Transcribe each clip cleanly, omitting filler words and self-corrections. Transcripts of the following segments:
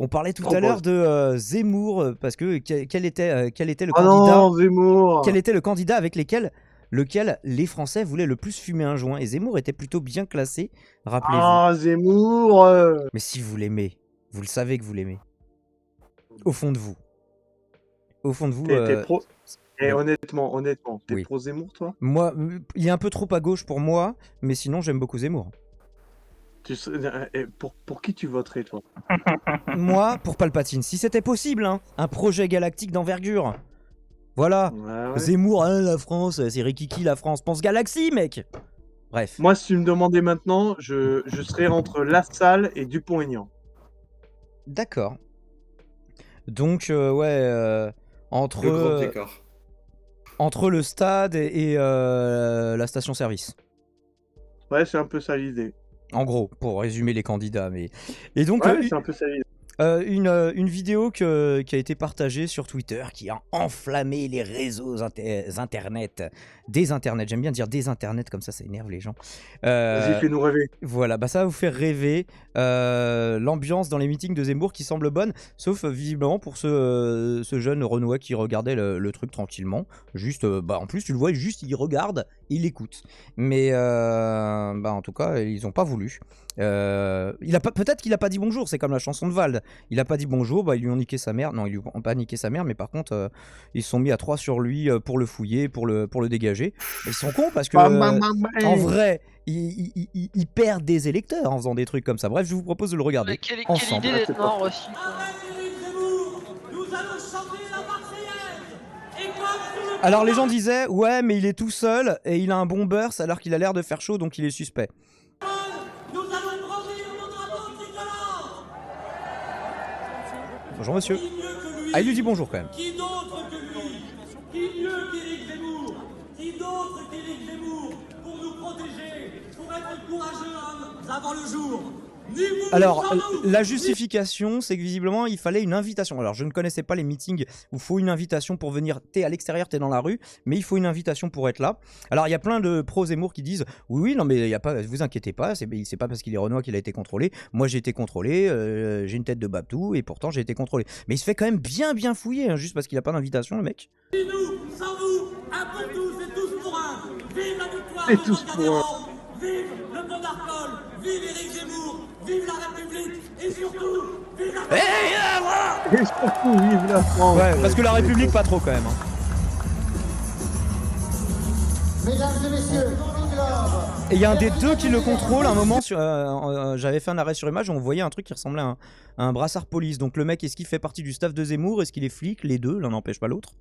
On parlait tout Oh à bah, l'heure de Zemmour, parce que quel était le oh candidat, non, Zemmour. avec lequel les Français voulaient le plus fumer un joint. Et Zemmour était plutôt bien classé, rappelez-vous. Ah, Zemmour. Mais si vous l'aimez, vous le savez que vous l'aimez. Au fond de vous. Au fond de vous. T'es pro. Et Oui. honnêtement, t'es Oui. pro Zemmour, toi? Moi, il est un peu trop à gauche pour moi, mais sinon j'aime beaucoup Zemmour. Pour qui tu voterais, toi? Moi, pour Palpatine, si c'était possible, hein, un projet galactique d'envergure. Voilà. Ouais. Zemmour, hein, la France, c'est Rikiki la France. Pense galaxie, mec. Bref. Moi, si tu me demandais maintenant, je serais entre Lassalle et Dupont-Aignan. D'accord. Donc, ouais, entre, Le grand écart. entre le stade et la station-service. Ouais, c'est un peu ça l'idée. En gros, pour résumer les candidats. Mais... Et donc, Ouais, c'est un peu ça l'idée. une vidéo qui a été partagée sur Twitter qui a enflammé les réseaux internet. Des internets, j'aime bien dire des internets, comme ça énerve les gens. Vas-y, fais-nous rêver. Voilà, bah ça va vous faire rêver. L'ambiance dans les meetings de Zemmour qui semble bonne, sauf visiblement pour ce jeune Renoir qui regardait le truc tranquillement. Juste, en plus tu le vois, juste il regarde, il écoute. Mais en tout cas, ils ont pas voulu. Peut-être qu'il a pas dit bonjour, c'est comme la chanson de Vald. Il a pas dit bonjour, ils lui ont niqué sa mère. Non, ils lui ont pas niqué sa mère, mais par contre, ils se sont mis à 3 sur lui pour le fouiller, pour le dégager. Et ils sont cons parce que, en vrai, ils perdent des électeurs en faisant des trucs comme ça. Bref, je vous propose de le regarder Quelle ensemble. idée d'être mort aussi. Alors les gens disaient, ouais, mais il est tout seul et il a un bon burst alors qu'il a l'air de faire chaud, donc il est suspect. Bonjour monsieur. Ah, il lui dit bonjour quand même. Qui d'autre que lui? Qui mieux qu'Éric Zemmour? Qui d'autre qu'Éric Zemmour pour nous protéger, pour être courageux avant le jour? Alors, la justification, c'est que visiblement, il fallait une invitation. Alors, je ne connaissais pas les meetings où il faut une invitation pour venir. T'es à l'extérieur, t'es dans la rue, mais il faut une invitation pour être là. Alors, il y a plein de pros Zemmour qui disent oui, non, mais il y a pas, vous inquiétez pas, c'est pas parce qu'il est Renoir qu'il a été contrôlé. Moi, j'ai été contrôlé, j'ai une tête de Babtou et pourtant j'ai été contrôlé. Mais il se fait quand même bien fouiller, hein, juste parce qu'il a pas d'invitation, le mec. Nous, sans vous, un pour tous et tous pour un. Vive la victoire Et de tous pour un. Vive le monarchole, vive Éric Zemmour, vive la République et surtout, vive la France. Et surtout, vive la France. Ouais, parce que la République, pas trop quand même. Hein. Mesdames et messieurs, Et il y a un des deux qui le contrôle. À un moment, j'avais fait un arrêt sur image, on voyait un truc qui ressemblait à un brassard police. Donc le mec, est-ce qu'il fait partie du staff de Zemmour? Est-ce qu'il est flic? Les deux, l'un n'empêche pas l'autre.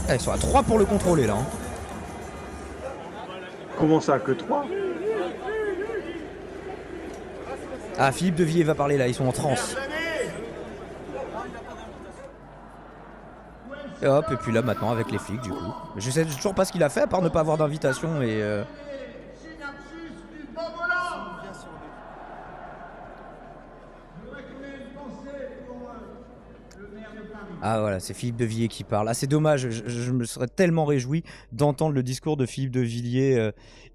Ils sont à 3 pour le contrôler là. Hein. Comment ça, que 3? Ah, Philippe de Villiers va parler là, ils sont en transe. Et hop, et puis là maintenant avec les flics du coup. Je sais toujours pas ce qu'il a fait à part ne pas avoir d'invitation et... Ah voilà, c'est Philippe de Villiers qui parle. Ah c'est dommage, je me serais tellement réjoui d'entendre le discours de Philippe de Villiers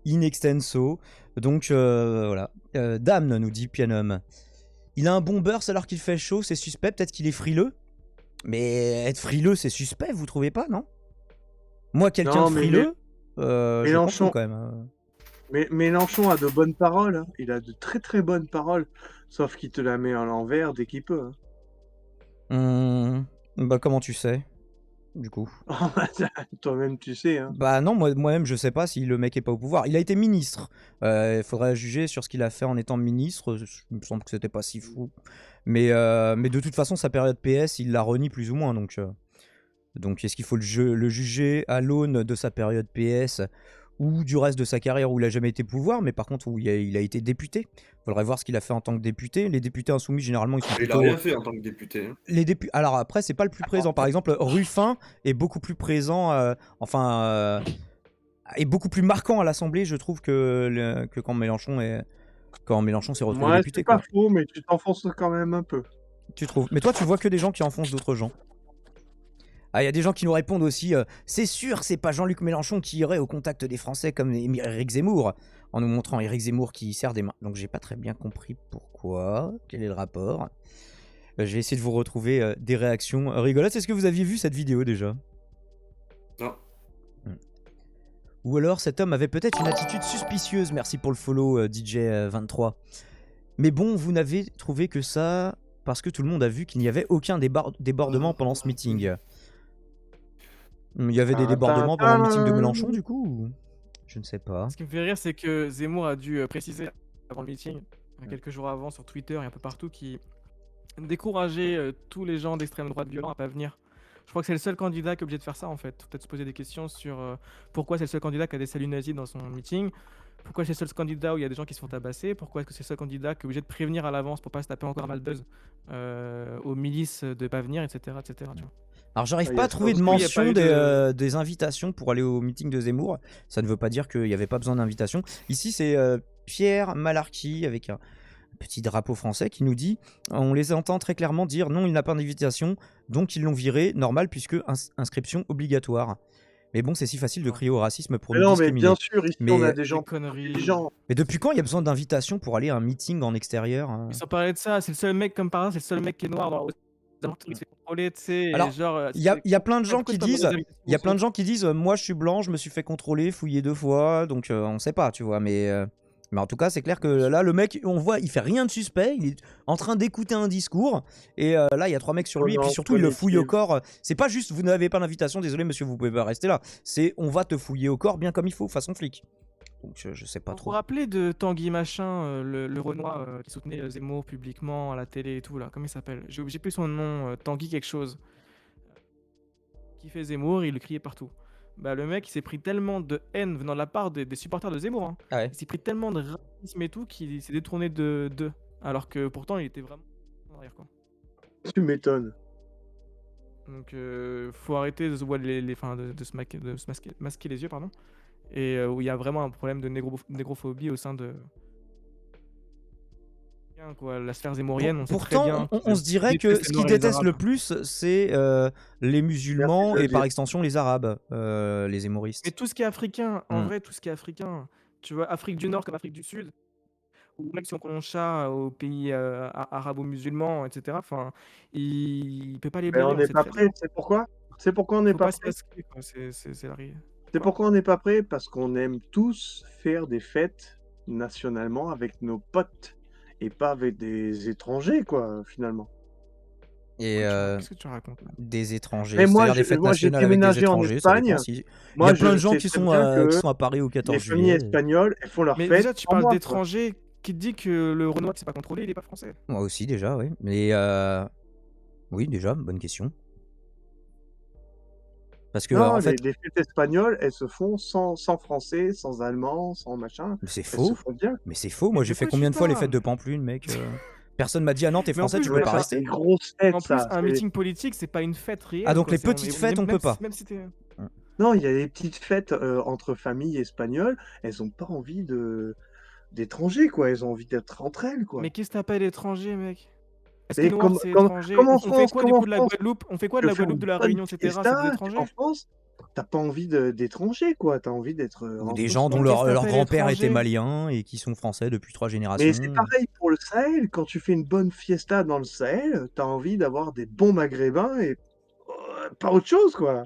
in extenso. Donc voilà. Dame nous dit Pianum. Il a un bon burst alors qu'il fait chaud, c'est suspect, peut-être qu'il est frileux. Mais être frileux c'est suspect, vous trouvez pas, non? Moi quelqu'un de frileux, je comprends quand même. Mais Mélenchon a de bonnes paroles, hein. Il a de très très bonnes paroles, sauf qu'il te la met à l'envers dès qu'il peut. Hein. Bah comment tu sais, du coup? Toi-même tu sais. Hein. Bah non, moi-même je sais pas si le mec est pas au pouvoir. Il a été ministre. Il faudrait juger sur ce qu'il a fait en étant ministre. Il me semble que c'était pas si fou. Mais de toute façon, sa période PS, il la renie plus ou moins. Donc est-ce qu'il faut le juger à l'aune de sa période PS ou du reste de sa carrière où il a jamais été pouvoir, mais par contre où il a été député? Faudrait voir ce qu'il a fait en tant que député. Les députés insoumis, généralement, ils sont plutôt... Il a rien fait en tant que député. Hein. Alors après, c'est pas le plus présent. Par exemple, Ruffin est beaucoup plus présent, est beaucoup plus marquant à l'Assemblée, je trouve, que quand Mélenchon s'est retrouvé député. C'est pas faux, mais tu t'enfonces quand même un peu. Tu trouves? Mais toi, tu vois que des gens qui enfoncent d'autres gens. Ah, il y a des gens qui nous répondent aussi c'est sûr, c'est pas Jean-Luc Mélenchon qui irait au contact des Français comme Éric Zemmour, en nous montrant Éric Zemmour qui serre des mains. Donc j'ai pas très bien compris pourquoi, quel est le rapport. Je vais essayer de vous retrouver des réactions rigolotes. Est-ce que vous aviez vu cette vidéo déjà? Non. Ou alors cet homme avait peut-être une attitude suspicieuse. Merci pour le follow DJ23. Mais bon, vous n'avez trouvé que ça parce que tout le monde a vu qu'il n'y avait aucun débordement pendant ce meeting. Il y avait des débordements pendant le meeting de Mélenchon du coup ou... Je ne sais pas. Ce qui me fait rire, c'est que Zemmour a dû préciser avant le meeting, quelques jours avant sur Twitter et un peu partout, qu'il décourageait tous les gens d'extrême droite violents à pas venir. Je crois que c'est le seul candidat qui est obligé de faire ça en fait. Faut peut-être se poser des questions sur pourquoi c'est le seul candidat qui a des saluts nazis dans son meeting. Pourquoi c'est le seul candidat où il y a des gens qui se font tabasser? Pourquoi est-ce que c'est le seul candidat qui est obligé de prévenir à l'avance pour pas se taper encore mal buzz aux milices de pas venir, etc. etc. tu vois. Alors j'arrive pas à trouver de mention des invitations pour aller au meeting de Zemmour. Ça ne veut pas dire qu'il n'y avait pas besoin d'invitation. Ici c'est Pierre Malarkey avec un petit drapeau français qui nous dit on les entend très clairement dire non, il n'a pas d'invitation, donc ils l'ont viré, normal puisque inscription obligatoire. Mais bon, c'est si facile de crier au racisme pour nous discriminer. Mais bien sûr, ici on a des gens intelligents. Mais depuis quand il y a besoin d'invitation pour aller à un meeting en extérieur Sans parler de ça, c'est le seul mec comme par hasard, c'est le seul mec qui est noir dans il s'est contrôlé, tu sais. Alors, il y a plein de gens qui disent, moi je suis blanc, je me suis fait contrôler, fouiller 2 fois, donc on sait pas, tu vois, mais en tout cas c'est clair que là le mec, on voit, il fait rien de suspect, il est en train d'écouter un discours, et là il y a 3 mecs sur lui, et puis surtout il le fouille au corps. C'est pas juste vous n'avez pas d'invitation, désolé monsieur, vous pouvez pas rester là, c'est on va te fouiller au corps bien comme il faut, façon flic. Donc je sais pas trop. Vous vous rappelez de Tanguy Machin, le Renoir qui soutenait Zemmour publiquement à la télé et tout là, comment il s'appelle? J'ai plus son nom, Tanguy quelque chose. Qui fait Zemmour, il le criait partout. Bah le mec il s'est pris tellement de haine venant de la part des supporters de Zemmour, hein. Ah ouais. Il s'est pris tellement de racisme et tout qu'il s'est détourné d'eux. Alors que pourtant il était vraiment en arrière quoi. Tu m'étonnes. Donc faut arrêter de se voiler de se masquer les yeux pardon. Et où il y a vraiment un problème de négrophobie au sein de quoi, la sphère zémourienne. On sait très bien on se dirait que ce qu'ils détestent le plus, c'est les musulmans et par extension les arabes, les zémouristes. Mais tout ce qui est africain, en vrai, tout ce qui est africain, tu vois, Afrique du Nord comme Afrique du Sud, ou même si on prend chat aux pays arabo-musulmans, etc., enfin, il peut pas les blairer. On n'est pas prêt, c'est pourquoi? C'est pourquoi on n'est pas prêt. C'est pourquoi on n'est pas prêt, parce qu'on aime tous faire des fêtes nationalement avec nos potes et pas avec des étrangers, quoi, finalement. Et qu'est-ce que tu racontes là? Des étrangers. Mais moi, des fêtes nationales avec des étrangers, ça dépend si... Il y a plein de gens qui sont à Paris au 14 juillet. Les familles espagnoles, elles font leur fête. Mais déjà, tu parles d'étrangers. Qui te dit que le Renoir qui s'est pas contrôlé, il est pas français? Moi aussi, déjà, oui. Mais oui, déjà, bonne question. Parce que non, en fait, les fêtes espagnoles, elles se font sans français, sans allemand, sans machin. Mais c'est faux. Bien. Mais c'est faux. Moi, j'ai fait combien de fois les fêtes de Pampelune, mec Personne m'a dit ah non, t'es français, tu peux pas rester. Grosse fête, en plus, un meeting politique, c'est pas une fête réelle. Ah donc les petites fêtes, on peut pas. Même si non, il y a des petites fêtes entre familles espagnoles. Elles ont pas envie d'étrangers, quoi. Elles ont envie d'être entre elles, quoi. Mais qu'est-ce que t'appelles étranger, mec? Est-ce que noir, c'est étranger? On fait quoi du coup de la Guadeloupe? On fait quoi de la Guadeloupe, de la Réunion, etc.? C'est des étrangers? En France, t'as pas envie d'étrangers, quoi. T'as envie d'être... Ou des gens dont leur grand-père était malien et qui sont français depuis 3 générations. Mais c'est pareil pour le Sahel. Quand tu fais une bonne fiesta dans le Sahel, t'as envie d'avoir des bons maghrébins et pas autre chose, quoi.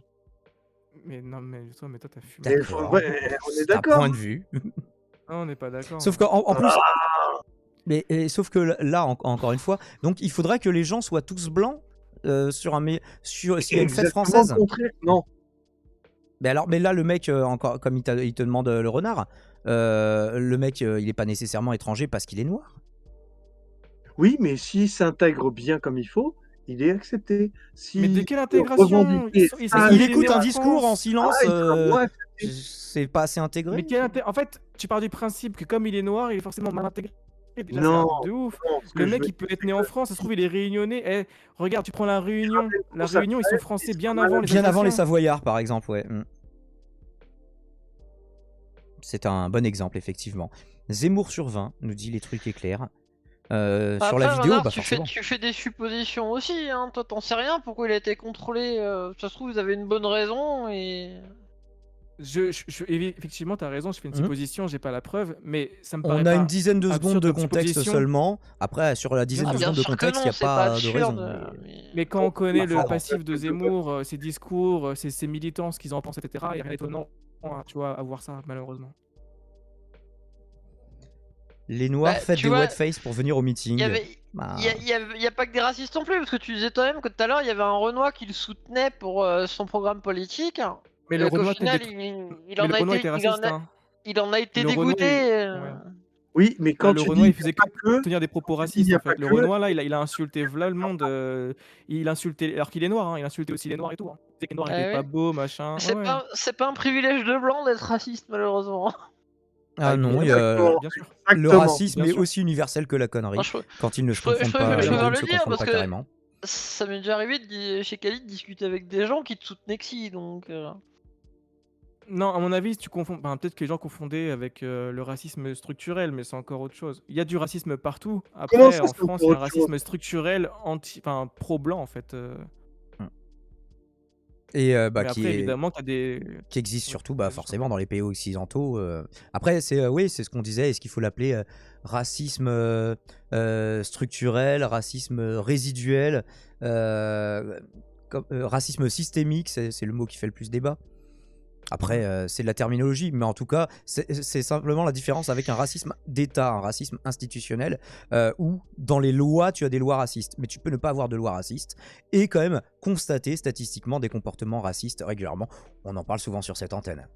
Mais non, mais toi t'as fumé. On est d'accord. C'est un point de vue. Non, on n'est pas d'accord. Sauf qu'en plus... Mais sauf que là, encore une fois, donc il faudrait que les gens soient tous blancs s'il y a une fête française. Non. Mais là, le mec, encore, comme il te demande le renard, le mec, il est pas nécessairement étranger parce qu'il est noir. Oui, mais s'il s'intègre bien comme il faut, il est accepté. Mais de quelle intégration? Il écoute un discours en silence. C'est pas assez intégré. Mais en fait, tu pars du principe que comme il est noir, il est forcément mal intégré. Déjà, non, de ouf. Le mec, il peut être né en France, ça se trouve, il est réunionnais. Regarde, tu prends la Réunion. La Réunion, ils sont français bien avant les Bien avant les Savoyards, par exemple, ouais. C'est un bon exemple, effectivement. Zemmour sur 20 nous dit les trucs éclairs. Sur la Après, vidéo, Renard, bah tu fais, forcément. tu fais des suppositions aussi, hein. Toi, t'en sais rien pourquoi il a été contrôlé. Ça se trouve, vous avez une bonne raison et. Effectivement, t'as raison, je fais une Mhm. supposition, j'ai pas la preuve, mais ça me paraît On a une pas dizaine de secondes absurde de comme contexte supposition. seulement. Après, sur la dizaine Bien de sûr. Bien secondes de sûr que contexte, il non, n'y a c'est pas pas de raison. absurde. Mais quand on connaît le Enfin, passif de je- Zemmour, ses discours, ses militants, ce qu'ils en pensent, etc., il n'y a rien d'étonnant, hein, tu vois, à voir ça, malheureusement. Les Noirs, Bah, faites tu des vois, white face pour venir au meeting. Il y avait. Bah, Y a pas que des racistes non plus, parce que tu disais toi-même que tout à l'heure, il y avait un Renoir qui le soutenait pour son programme politique, Mais le qu'au Renoir final, était, il mais en le a Renoir été, était raciste, hein. il en a été Le Renoir, dégoûté. ouais. Oui, mais Bah, quand le tu Renoir, dis il faisait que tenir des propos tu dis, il racistes, y a en pas fait. Le que- Renoir, là, il a insulté v'là le monde. Il insultait, alors qu'il est noir, hein, il insultait aussi les noirs et tout. Hein. Il disait que les noirs Ah étaient pas ouais. beaux, machin. Ouais, C'est ouais. pas un privilège de blanc d'être raciste, malheureusement. ah non, Exactement. Bien sûr. le Exactement. racisme bien est sûr. aussi universel que la connerie. Non, Quand ils ne se je confondent pas, préfère les deux le se dire, confondent parce pas que carrément. ça m'est déjà arrivé chez Khalid de discuter avec des gens qui te soutenaient que si, donc. Non, à mon avis, tu confonds. Ben, peut-être que les gens confondaient avec le racisme structurel, mais c'est encore autre chose. Il y a du racisme partout. Comment Après, ça, en c'est France, encore il y a un autre chose racisme structurel pro-blanc, en fait. Et Mais qui, après, évidemment, t'as des. qui existe Oui, surtout vas-y, forcément dans les pays occidentaux. Après, c'est oui, c'est ce qu'on disait. Est-ce qu'il faut l'appeler racisme structurel, racisme résiduel, racisme systémique, c'est le mot qui fait le plus débat. Après, c'est de la terminologie, mais en tout cas, c'est simplement la différence avec un racisme d'État, un racisme institutionnel, où dans les lois, tu as des lois racistes, mais tu peux ne pas avoir de loi raciste, et quand même constater statistiquement des comportements racistes régulièrement. On en parle souvent sur cette antenne.